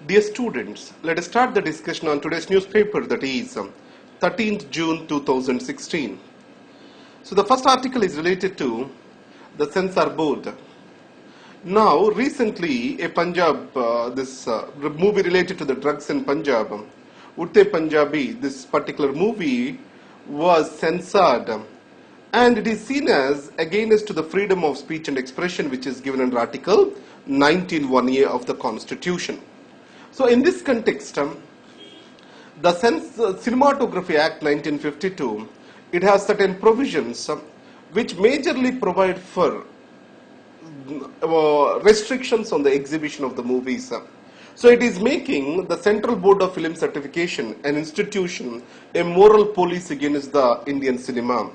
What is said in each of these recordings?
Dear students, let us start the discussion on today's newspaper, that is 13th June 2016. So the first article is related to the censor board. Now recently a Punjab, this movie related to the drugs in Punjab, Utte Punjabi, this particular movie was censored, and it is seen as against to the freedom of speech and expression, which is given under Article 19(1)(a) of the Constitution. So in this context, the Cinematography Act 1952, it has certain provisions which majorly provide for restrictions on the exhibition of the movies. So it is making the Central Board of Film Certification an institution, a moral police against the Indian cinema.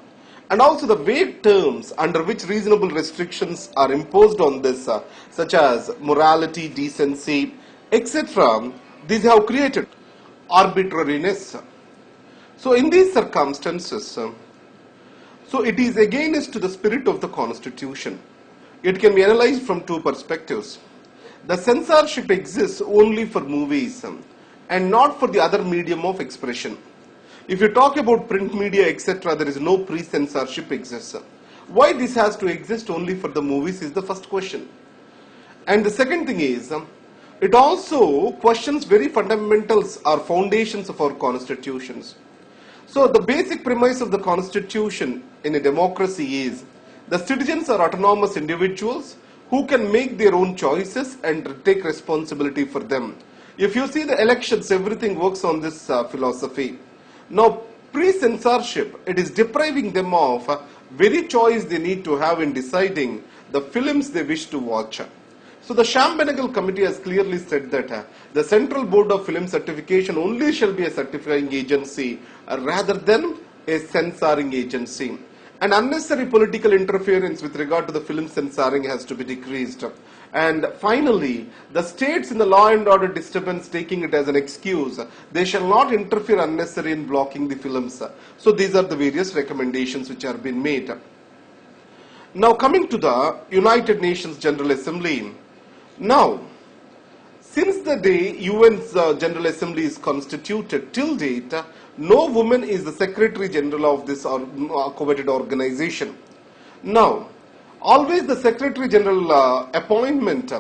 And also the vague terms under which reasonable restrictions are imposed on this, such as morality, decency, etc., these have created arbitrariness. So in these circumstances, so it is against to the spirit of the Constitution. It can be analyzed from two perspectives. The censorship exists only for movies and not for the other medium of expression. If you talk about print media, etc., there is no pre-censorship exists. Why this has to exist only for the movies is the first question. And the second thing is, it also questions very fundamentals or foundations of our constitutions. So the basic premise of the Constitution in a democracy is the citizens are autonomous individuals who can make their own choices and take responsibility for them. If you see the elections, everything works on this philosophy. Now, pre-censorship, it is depriving them of very choice they need to have in deciding the films they wish to watch. So the Sham-Benegal Committee has clearly said that the Central Board of Film Certification only shall be a certifying agency rather than a censoring agency. And unnecessary political interference with regard to the film censoring has to be decreased. And finally, the states in the law and order disturbance taking it as an excuse, they shall not interfere unnecessarily in blocking the films. So these are the various recommendations which are being made. Now coming to the United Nations General Assembly. Now, since the day UN's General Assembly is constituted till date, no woman is the Secretary General of this coveted organization. Now, always the Secretary General appointment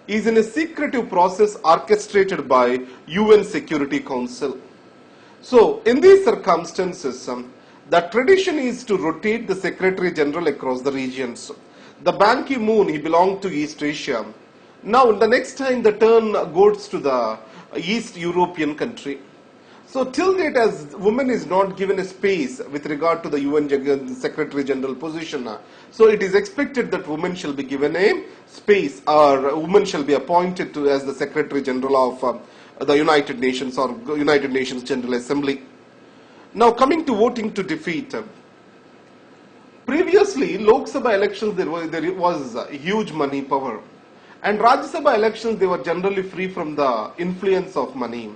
is in a secretive process orchestrated by UN Security Council. So, in these circumstances, the tradition is to rotate the Secretary General across the regions. The Ban Ki-moon, he belonged to East Asia. Now, the next time the turn goes to the East European country. So, till date, as woman is not given a space with regard to the UN Secretary General position, so it is expected that women shall be given a space, or women shall be appointed to as the Secretary General of the United Nations or United Nations General Assembly. Now, coming to voting to defeat. Previously, Lok Sabha elections there was huge money power. And Rajya Sabha elections, they were generally free from the influence of money.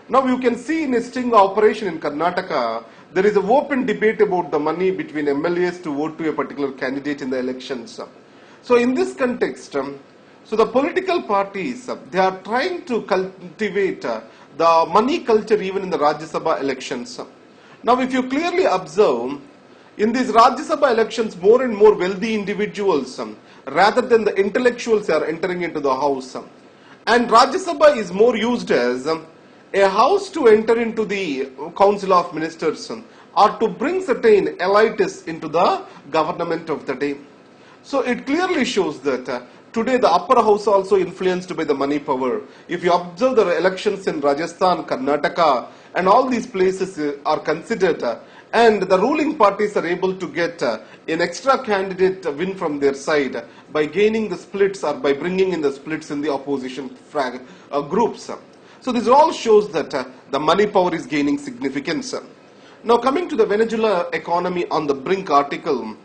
Now you can see in a sting operation in Karnataka, there is an open debate about the money between MLAs to vote to a particular candidate in the elections. So in this context, so the political parties, they are trying to cultivate the money culture even in the Rajya Sabha elections. Now if you clearly observe, in these Rajya Sabha elections, more and more wealthy individuals, rather than the intellectuals, are entering into the house. And Rajya Sabha is more used as a house to enter into the Council of Ministers or to bring certain elites into the government of the day. So it clearly shows that today the upper house also influenced by the money power. If you observe the elections in Rajasthan, Karnataka, and all these places are considered, and the ruling parties are able to get an extra candidate win from their side by gaining the splits or by bringing in the splits in the opposition groups. So this all shows that the money power is gaining significance. Now coming to the Venezuela economy on the brink article.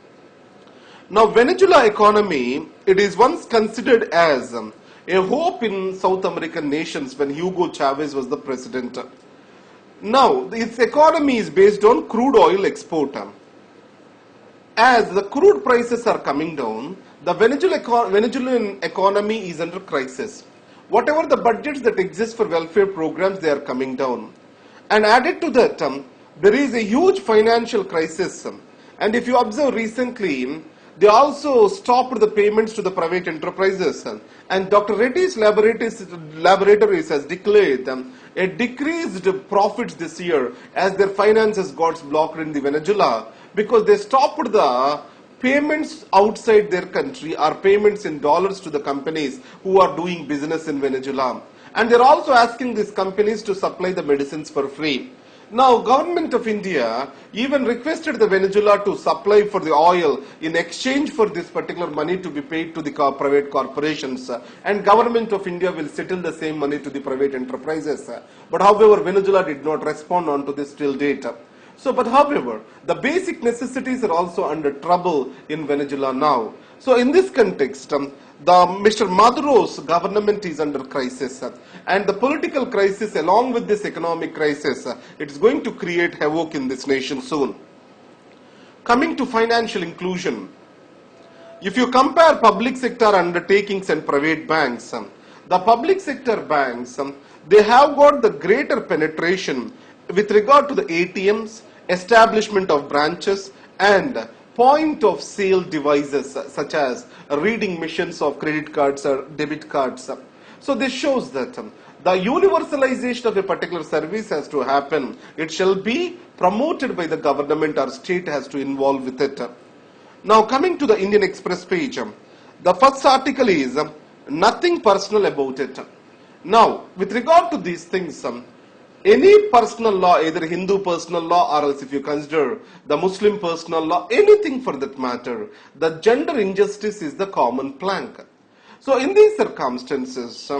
Now Venezuela economy, it is once considered as a hope in South American nations when Hugo Chavez was the president. Now, its economy is based on crude oil export. As the crude prices are coming down, the Venezuelan economy is under crisis. whatever the budgets that exist for welfare programs, they are coming down. And added to that, there is a huge financial crisis. And if you observe recently, they also stopped the payments to the private enterprises. And Dr. Reddy's laboratories has declared a decreased profits this year as their finances got blocked in the Venezuela because they stopped the payments outside their country or payments in dollars to the companies who are doing business in Venezuela. And they're also asking these companies to supply the medicines for free. Now, government of India even requested the Venezuela to supply for the oil in exchange for this particular money to be paid to the private corporations. And government of India will settle the same money to the private enterprises. But however, Venezuela did not respond on to this till date. So, but however, the basic necessities are also under trouble in Venezuela now. So, in this context, Mr. Maduro's government is under crisis, and the political crisis along with this economic crisis, it is going to create havoc in this nation soon. Coming to financial inclusion, if you compare public sector undertakings and private banks, the public sector banks, they have got the greater penetration with regard to the ATMs, establishment of branches, and point of sale devices such as reading machines of credit cards or debit cards. So this shows that the universalization of a particular service has to happen. It shall be promoted by the government or state has to involve with it. Now coming to the Indian Express page, the first article is nothing personal about it. Now with regard to these things, any personal law, either Hindu personal law or else if you consider the Muslim personal law, anything for that matter, the gender injustice is the common plank. So in these circumstances,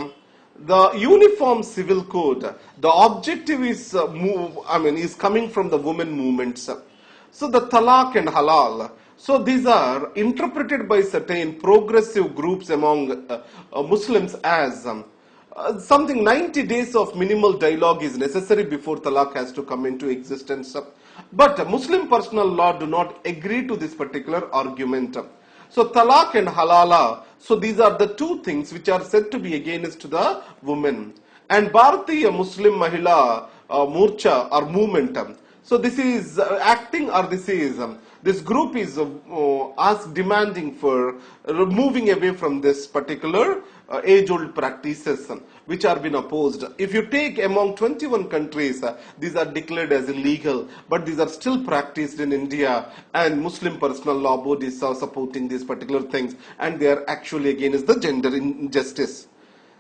the Uniform Civil Code, the objective is is coming from the women movements. So the talaq and halal, so these are interpreted by certain progressive groups among Muslims as something 90 days of minimal dialogue is necessary before talaq has to come into existence. But Muslim personal law do not agree to this particular argument. So talaq and halala, so these are the two things which are said to be against the women. And Bharatiya Muslim Mahila Morcha or movement, so this is acting or this group is demanding for moving away from this particular age-old practices which are being opposed. If you take among 21 countries, these are declared as illegal, but these are still practiced in India, and Muslim personal law bodies are supporting these particular things, and they are actually against the gender injustice.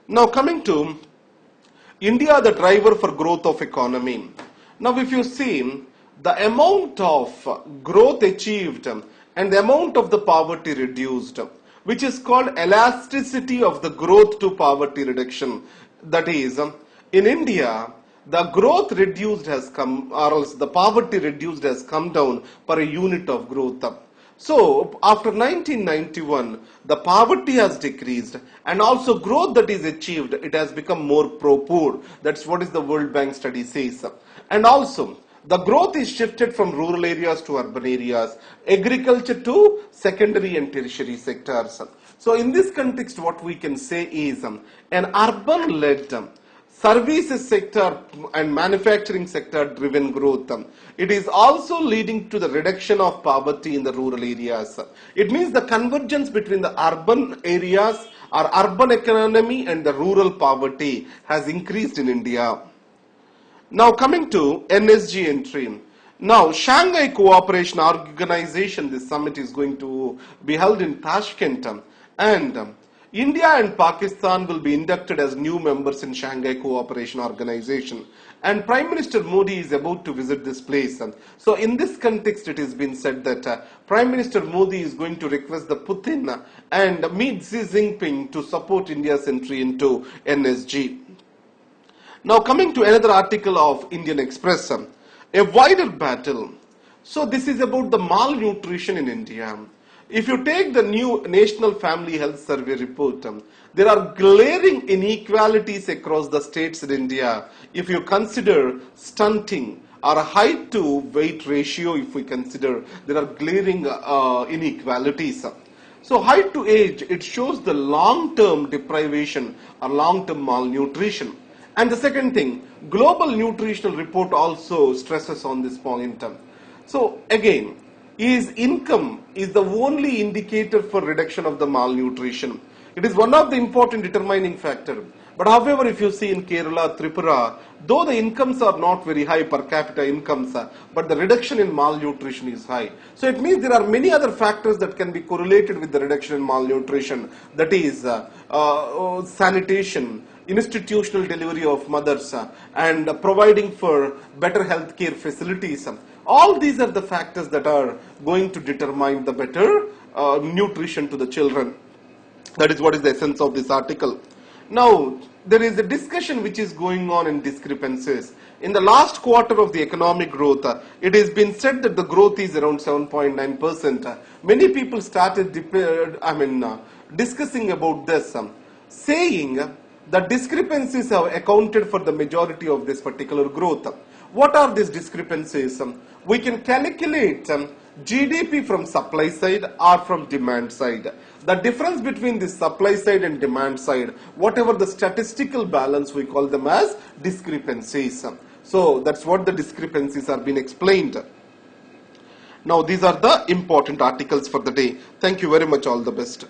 Now coming to India, the driver for growth of economy. Now if you see the amount of growth achieved and the amount of the poverty reduced, which is called elasticity of the growth to poverty reduction. That is, in India, the growth reduced has come, or else the poverty reduced has come down per a unit of growth. So, after 1991, the poverty has decreased, and also growth that is achieved, it has become more pro-poor. That's what is the World Bank study says. And also, the growth is shifted from rural areas to urban areas, agriculture to secondary and tertiary sectors. So in this context, what we can say is an urban-led services sector and manufacturing sector driven growth. It is also leading to the reduction of poverty in the rural areas. It means the convergence between the urban areas or urban economy and the rural poverty has increased in India. Now coming to NSG entry. Now Shanghai Cooperation Organization, this summit is going to be held in Tashkent, and India and Pakistan will be inducted as new members in Shanghai Cooperation Organization, and Prime Minister Modi is about to visit this place. So in this context, it has been said that Prime Minister Modi is going to request the Putin and meet Xi Jinping to support India's entry into NSG. Now coming to another article of Indian Express, a wider battle. So this is about the malnutrition in India. If you take the new National Family Health Survey report, there are glaring inequalities across the states in India. If you consider stunting or a height to weight ratio, if we consider, there are glaring inequalities. So height to age, it shows the long-term deprivation or long-term malnutrition. And the second thing, global nutritional report also stresses on this point. So again, is income is the only indicator for reduction of the malnutrition. It is one of the important determining factor. But however, if you see in Kerala, Tripura, though the incomes are not very high per capita incomes, but the reduction in malnutrition is high. So it means there are many other factors that can be correlated with the reduction in malnutrition. That is sanitation, institutional delivery of mothers, and providing for better healthcare facilities. All these are the factors that are going to determine the better nutrition to the children. That is what is the essence of this article. Now, there is a discussion which is going on in discrepancies. In the last quarter of the economic growth, it has been said that the growth is around 7.9%. Many people started discussing about this, saying that discrepancies have accounted for the majority of this particular growth. What are these discrepancies? We can calculate GDP from supply side or from demand side. The difference between the supply side and demand side, whatever the statistical balance, we call them as discrepancies. So that's what the discrepancies are being explained. Now these are the important articles for the day. Thank you very much. All the best.